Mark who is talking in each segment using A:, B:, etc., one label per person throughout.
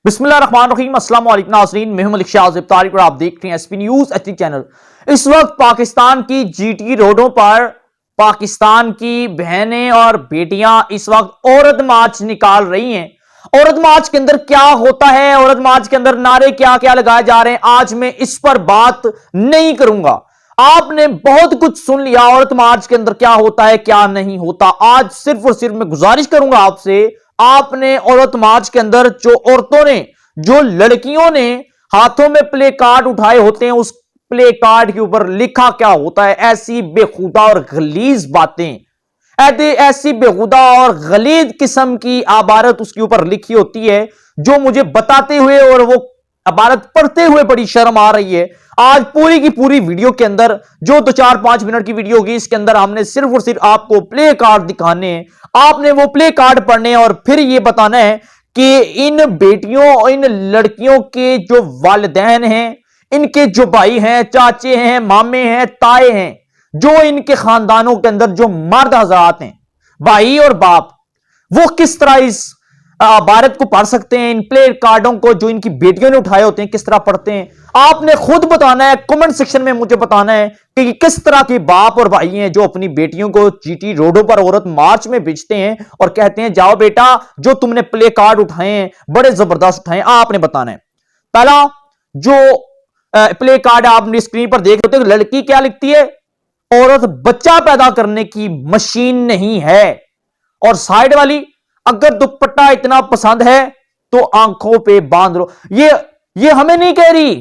A: बिस्मिल्लाहिर्रहमानिर्रहीम अस्सलाम वालेकुम नाज़रीन, मैं हूं मलिक शाज़िब तारिक और आप देख रहे हैं एसपी न्यूज़ एचडी चैनल। इस वक्त पाकिस्तान की जीटी रोडों पर पाकिस्तान की बहनें और बेटियां इस वक्त औरत मार्च निकाल रही हैं। औरत मार्च के अंदर क्या होता है, औरत मार्च के अंदर नारे क्या क्या लगाए जा रहे हैं, आज मैं इस पर बात नहीं करूंगा। आपने बहुत कुछ सुन लिया औरत मार्च के अंदर क्या होता है क्या नहीं होता। आज सिर्फ और सिर्फ मैं गुजारिश करूंगा आपसे, आपने औरत मार्च के अंदर जो औरतों ने, जो लड़कियों ने हाथों में प्ले कार्ड उठाए होते हैं, उस प्ले कार्ड के ऊपर लिखा क्या होता है, ऐसी बेखुदा और गलीज बातें, ऐसी बेहुदा और गलीज किस्म की अबारत उसके ऊपर लिखी होती है, जो मुझे बताते हुए और वो अबारत पढ़ते हुए बड़ी शर्म आ रही है। आज पूरी की पूरी वीडियो के अंदर, जो 2-4-5 मिनट की वीडियो होगी, इसके अंदर हमने सिर्फ और सिर्फ आपको प्ले कार्ड दिखाने हैं। आपने वो प्ले कार्ड पढ़ने हैं और फिर ये बताना है कि इन बेटियों, इन लड़कियों के जो वालिदैन हैं, इनके जो भाई हैं, चाचे हैं, मामे हैं, ताए हैं, जो इनके खानदानों के अंदर जो मर्द हजरात हैं, भाई और बाप, वो किस तरह इस भारत को पढ़ सकते हैं, इन प्ले कार्डों को जो इनकी बेटियों ने उठाए होते हैं किस तरह पढ़ते हैं। आपने खुद बताना है, कमेंट सेक्शन में मुझे बताना है कि किस तरह के बाप और भाई हैं जो अपनी बेटियों को जीटी रोडों पर औरत मार्च में भेजते हैं और कहते हैं जाओ बेटा, जो तुमने प्ले कार्ड उठाए हैं बड़े जबरदस्त उठाए। आपने बताना है। पहला जो प्ले कार्ड आपने स्क्रीन पर देख रहे हो, लड़की क्या लिखती है, औरत बच्चा पैदा करने की मशीन नहीं है। और साइड वाली, अगर दुपट्टा इतना पसंद है तो आंखों पे बांध लो। ये हमें नहीं कह रही,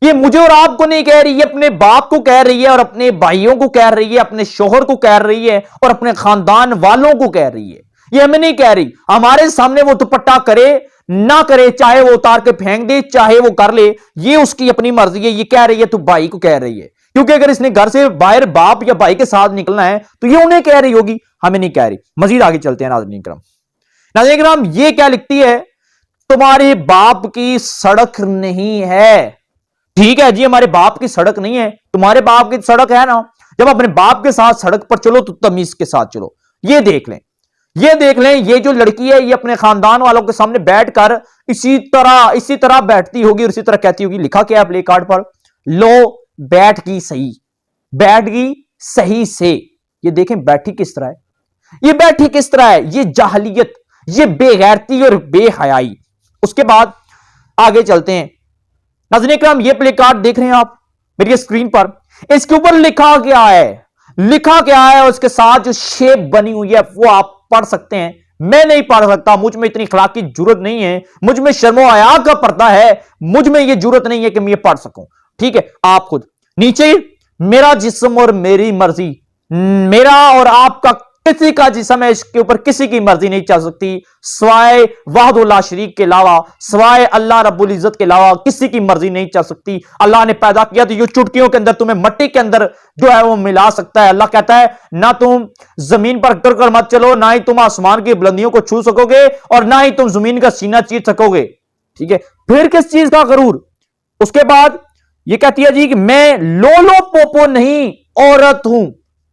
A: ये मुझे और आपको नहीं कह रही, ये अपने बाप को कह रही है और अपने भाइयों को कह रही है, अपने शोहर को कह रही है और अपने खानदान वालों को कह रही है। ये हमें नहीं कह रही। हमारे सामने वो दुपट्टा करे ना करे, चाहे वो उतार के फेंक दे, चाहे वो कर ले, ये उसकी अपनी मर्जी है। ये कह रही है तो भाई को कह रही है, क्योंकि अगर इसने घर से बाहर बाप या भाई के साथ निकलना है तो ये उन्हें कह रही होगी, हमें नहीं कह रही। मजीद आगे चलते हैं नाज़रीन करम। नाज़रीन करम, ये क्या लिखती है, तुम्हारे बाप की सड़क नहीं है। ठीक है जी, हमारे बाप की सड़क नहीं है, तुम्हारे बाप की सड़क है ना। जब अपने बाप के साथ सड़क पर चलो तो तमीज के साथ चलो। ये देख लें, ये देख लें, ये जो लड़की है ये अपने खानदान वालों के सामने बैठकर इसी तरह बैठती होगी और इसी तरह कहती होगी, लिखा क्या है प्ले कार्ड पर, लो बैठ गई सही, बैठ गई सही से। ये देखें बैठी किस तरह है, ये बैठी किस तरह है, ये जाहलियत, ये बेगैरती और बेहयाई। उसके बाद आगे चलते हैं। नाज़रीन इकराम, ये प्ले कार्ड देख रहे हैं आप मेरी स्क्रीन पर, इसके ऊपर लिखा क्या है, लिखा क्या है, और उसके साथ जो शेप बनी हुई है वो आप पढ़ सकते हैं। मैं नहीं पढ़ सकता, मुझ में इतनी इखलाक की जरूरत नहीं है, मुझ में शर्मो हया का पर्दा है, मुझ में ये जरूरत नहीं है कि मैं ये पढ़ सकूं। ठीक है, आप खुद नीचे, मेरा जिस्म और मेरी मर्जी, मेरा और आपका किसी का जिस्म है, इसके ऊपर किसी की मर्जी नहीं चल सकती सवाए वाहदुल्लाह शरीक के अलावा, सवाए अल्लाह रब्बुल इज्जत के अलावा किसी की मर्जी नहीं चल सकती। अल्लाह ने पैदा किया तो ये चुटकियों के अंदर तुम्हें मट्टी के अंदर जो है वो मिला सकता है। अल्लाह कहता है ना तुम जमीन पर गिर कर मत चलो, ना ही तुम आसमान की बुलंदियों को छू सकोगे और ना ही तुम जमीन का सीना चीर सकोगे। ठीक है, फिर किस चीज का गरूर। उसके बाद ये कहती है जी कि मैं लोलो पोपो नहीं, औरत हूं,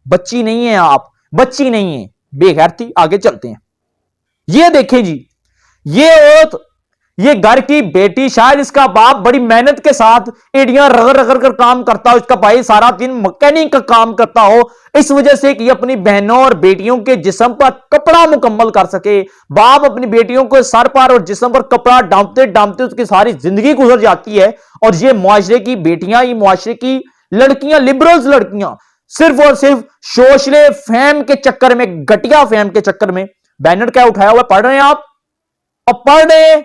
A: बच्ची नहीं है आप, बच्ची नहीं है, बेगैरती। आगे चलते हैं। ये देखें जी, ये औरत, ये घर की बेटी, शायद इसका बाप बड़ी मेहनत के साथ एड़ियां रगड़ रगड़ कर काम करता हो, इसका भाई सारा दिन मैकेनिक का काम करता हो, इस वजह से कि अपनी बहनों और बेटियों के जिस्म पर कपड़ा मुकम्मल कर सके। बाप अपनी बेटियों को सर पर और जिस्म पर कपड़ा डांपते डांपते उसकी सारी जिंदगी गुजर जाती है। और ये मुआशरे की बेटियां, ये मुआशरे की लड़कियां, लिबरल्स लड़कियां, सिर्फ और सिर्फ सोशले फैम के चक्कर में, घटिया फैम के चक्कर में बैनर क्या उठाया हुआ पढ़ रहे हैं आप, अब पढ़ रहे हैं।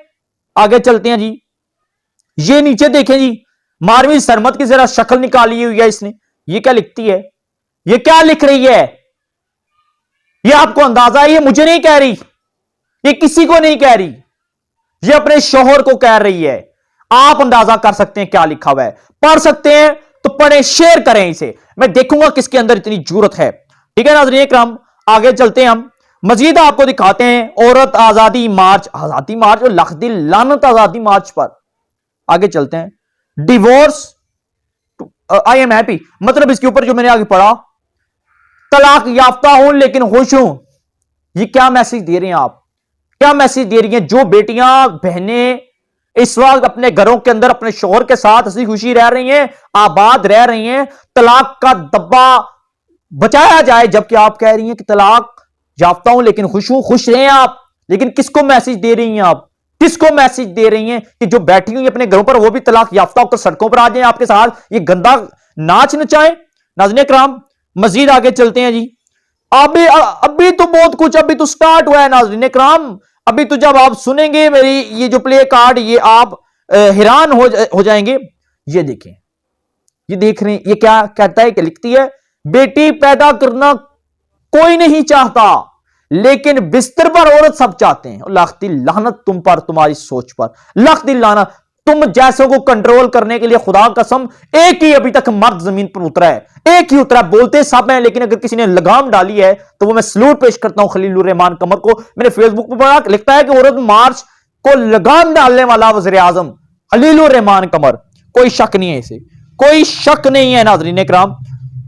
A: आगे चलते हैं जी, ये नीचे देखें जी, मारवी सरमत की जरा शक्ल निकाली हुई है इसने। ये क्या लिखती है, ये क्या लिख रही है, ये आपको अंदाजा है, ये मुझे नहीं कह रही, ये किसी को नहीं कह रही, ये अपने शोहर को कह रही है। आप अंदाजा कर सकते हैं क्या लिखा हुआ है, पढ़ सकते हैं तो पढ़ें, शेयर करें इसे, मैं देखूंगा किसके अंदर इतनी जरूरत है। ठीक है नाज़रीन इकराम, आगे चलते हैं हम, मजीद आपको दिखाते हैं औरत आजादी मार्च, आजादी मार्च और लख दिल लानत आजादी मार्च पर। आगे चलते हैं। डिवोर्स आई एम हैप्पी, मतलब इसके ऊपर जो मैंने आगे पढ़ा, तलाक याफ्ता हूं लेकिन खुश हूं। ये क्या मैसेज दे रहे हैं आप, क्या मैसेज दे रही हैं जो बेटियां, बहनें इस वक्त अपने घरों के अंदर अपने शौहर के साथ हंसी खुशी रह रही हैं, आबाद रह रही हैं। तलाक का दब्बा बचाया जाए, जबकि आप कह रही हैं कि तलाक याफ्ता हूं लेकिन खुश हूं। खुश रहें आप, लेकिन किसको मैसेज दे रही हैं आप? किसको मैसेज दे रही हैं कि जो बैठी हुई अपने घरों पर वो भी तलाक याफ्ता होकर सड़कों पर आ जाए आपके साथ, ये गंदा नाच नचाएं? नाज़रीन किराम, मजीद आगे चलते हैं जी। अभी तो बहुत कुछ अभी तो स्टार्ट हुआ है नाज़रीन किराम। अभी तो जब आप सुनेंगे मेरी ये जो प्ले कार्ड, ये आप हैरान हो जाएंगे। ये देखें, ये देख रहे हैं, ये क्या कहता है, क्या लिखती है? बेटी पैदा करना कोई नहीं चाहता, लेकिन बिस्तर पर औरत सब चाहते हैं। लाख दी लानत तुम पर, तुम्हारी सोच पर, लाख दी लानत। तुम जैसों को कंट्रोल करने के लिए खुदा कसम एक ही अभी तक मर्द जमीन पर उतरा है, एक ही उतरा है। बोलते सब हैं, लेकिन अगर किसी ने लगाम डाली है तो वो मैं सलूट पेश करता हूं खलीलुर रहमान कमर को। मैंने फेसबुक पर पढ़ा, लिखता है कि औरत मार्च को लगाम डालने वाला वज़ीर आज़म खलीलुर रहमान कमर। कोई शक नहीं है, इसे कोई शक नहीं है नाज़रीन किराम।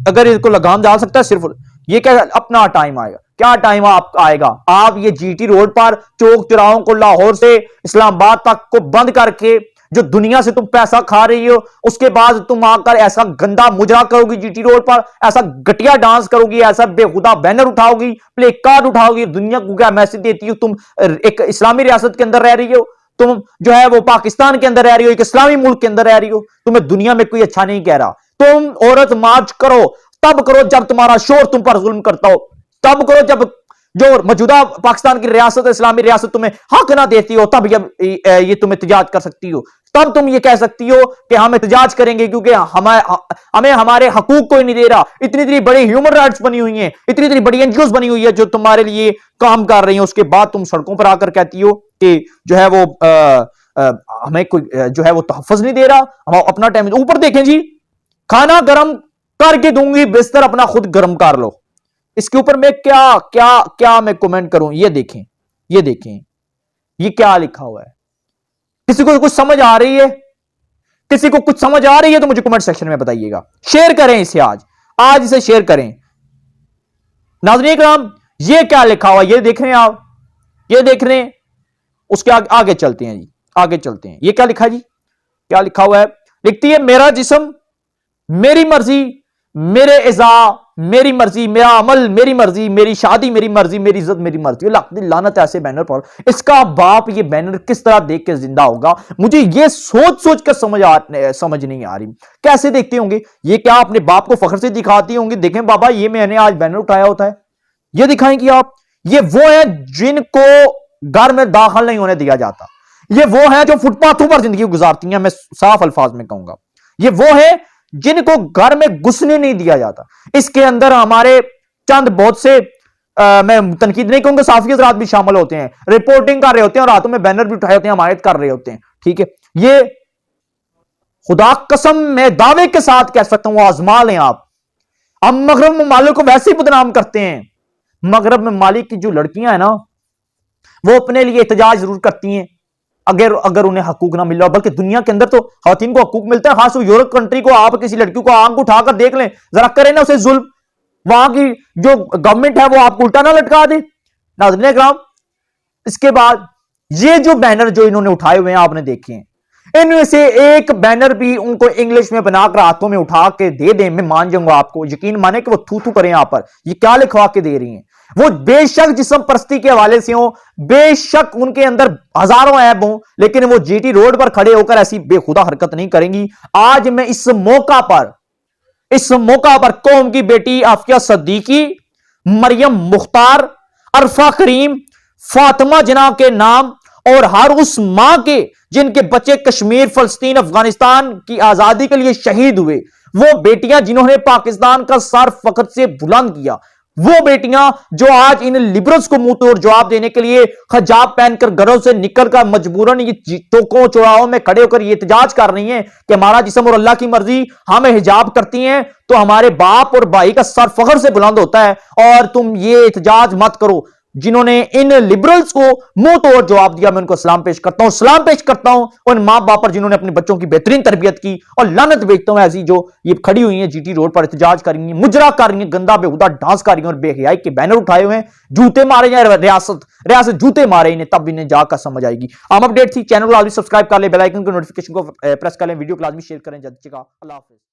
A: अगर इसको लगाम डाल सकता है सिर्फ ये, क्या अपना टाइम आएगा? क्या टाइम आप आएगा? आप ये जीटी रोड पर चौक चौराहों को लाहौर से इस्लामाबाद तक को बंद करके जो दुनिया से तुम पैसा खा रही हो, उसके बाद तुम आकर ऐसा गंदा मुजरा करोगी जीटी रोड पर, ऐसा घटिया डांस करोगी, ऐसा बेखुदा बैनर उठाओगी, प्ले कार्ड उठाओगी, दुनिया को क्या मैसेज देती हो? तुम एक इस्लामी रियासत के अंदर रह रही हो, तुम जो है वो पाकिस्तान के अंदर रह रही हो, एक इस्लामी मुल्क के अंदर रह रही हो, तुम्हें दुनिया में कोई अच्छा नहीं कह रहा। तुम औरत मार्च करो, तब करो जब तुम्हारा शोर तुम पर जुल्म करता हो, तब करो जब जो मौजूदा पाकिस्तान की रियासत इस्लामी रियासत तुम्हें हक ना देती हो, तब ये तुम एहतजाज कर सकती हो। तब तुम ये कह सकती हो कि हम एहतजाज करेंगे क्योंकि हमें हमारे हकूक कोई नहीं दे रहा। इतनी इतनी बड़ी ह्यूमन राइट्स बनी हुई हैं, इतनी इतनी बड़ी एनजीओज बनी हुई है जो तुम्हारे लिए काम कर रही हैं, उसके बाद तुम सड़कों पर आकर कहती हो कि जो है वो हमें कोई जो है वो तहफ़्फ़ुज़ नहीं दे रहा, हम अपना टाइम। ऊपर देखें जी, खाना गर्म करके दूंगी, बिस्तर अपना खुद गर्म कर लो। इसके ऊपर मैं क्या क्या क्या मैं कमेंट करूं? ये देखें, ये देखें, ये क्या लिखा हुआ है। किसी को कुछ समझ आ रही है? किसी को कुछ समझ आ रही है तो मुझे कमेंट सेक्शन में बताइएगा। शेयर करें इसे, आज इसे शेयर करें। नाज़रीन किराम, ये क्या लिखा हुआ, ये देख रहे हैं आप, ये देख रहे हैं। उसके आगे चलते हैं जी, आगे चलते हैं। ये क्या लिखा जी, क्या लिखा हुआ है? लिखती है, मेरा जिस्म मेरी मर्जी, मेरे इज़ा मेरी मर्जी, मेरा अमल मेरी मर्जी, मेरी शादी मेरी मर्जी, मेरी इज्जत मेरी मर्जी। लानत ऐसे बैनर पर। इसका बाप ये बैनर किस तरह देख के जिंदा होगा? मुझे ये सोच सोच कर समझ नहीं आ रही। कैसे देखते होंगे? ये क्या अपने बाप को फख्र से दिखाती होंगी? देखें बाबा, ये मैंने आज बैनर उठाया होता है, ये दिखाएंगी आप। ये वो है जिनको घर में दाखिल नहीं होने दिया जाता। ये वो है जो फुटपाथों पर जिंदगी गुजारती हैं, मैं साफ अल्फाज में कहूंगा। ये वो है जिनको घर में घुसने नहीं दिया जाता। इसके अंदर हमारे चंद बहुत से मैं तनकीद नहीं कहूंगा, साफी हज़रात भी शामिल होते हैं, रिपोर्टिंग कर रहे होते हैं और हाथों में बैनर भी उठाए होते हैं, हमायत कर रहे होते हैं। ठीक है, ये खुदा कसम मैं दावे के साथ कह सकता हूं, आजमा लें आप। हम मगरब ममालिक को वैसे ही बदनाम करते हैं। मगरब ममालिक की जो लड़कियां हैं ना, वो अपने लिए एहतजाज जरूर करती हैं अगर उन्हें हकूक ना मिल रहा। बल्कि दुनिया के अंदर तो खवातीन को हकूक मिलता है, खास यूरोप कंट्री को। आप किसी लड़की को आंख उठाकर देख लें, जरा करें ना उसे जुल्म, वहां की जो गवर्नमेंट है वो आपको उल्टा ना लटका दे। नाज़रीन किराम, इसके बाद ये जो बैनर जो इन्होंने उठाए हुए हैं आपने देखे हैं, इनमें से एक बैनर भी उनको इंग्लिश में बनाकर हाथों में उठा के दे दें, मैं मान जाऊंगा आपको। यकीन माने कि वो थू थू करें यहां पर, ये क्या लिखवा के दे रही हैं। वो बेशक जिस्म परस्ती के हवाले से हो, बेशक उनके अंदर हजारों ऐब हों, लेकिन वो जीटी रोड पर खड़े होकर ऐसी बेखुदा हरकत नहीं करेंगी। आज मैं इस मौका पर कौम की बेटी आफिया सद्दीकी, मरियम मुख्तार, अरफा करीम, फातिमा जना के नाम और हर उस मां के जिनके बच्चे कश्मीर, फलस्तीन, अफगानिस्तान की आजादी के लिए शहीद हुए, वो बेटियां जिन्होंने पाकिस्तान का सर फख्र से बुलंद किया, वो बेटियां जो आज इन लिबरल्स को मुंह तोड़ जवाब देने के लिए हिजाब पहनकर घरों से निकलकर मजबूरन ये चौकों चौराहों में खड़े होकर ये एहतजाज कर रही हैं कि हमारा जिस्म और अल्लाह की मर्जी, हम हिजाब करती हैं तो हमारे बाप और भाई का सर फख्र से बुलंद होता है और तुम ये एहतजाज मत करो। जिन्होंने इन लिबरल्स को मुंह तोड़ जवाब दिया, मैं उनको सलाम पेश करता हूं, सलाम पेश करता हूं उन मां बाप पर जिन्होंने अपने बच्चों की बेहतरीन तरबियत की, और लानत भेजता हूं ऐसी जो ये खड़ी हुई हैं जीटी रोड पर एहतजाज कर रही हैं, मुजरा कर रही हैं, गंदा बेहुदा डांस कर रही हैं और बेहयाई के बैनर उठाए हुए हैं, जूते मारे जाए, रियासत जूते मारे इन्हें, तब इन्हें जाकर समझ आएगी। आम अपडेट थी, चैनल को लाजमी सब्सक्राइब कर ले, बेल आइकन को नोटिफिकेशन को प्रेस कर लें, वीडियो को लाजमी शेयर करें। जल्द अल्लाह हाफिज।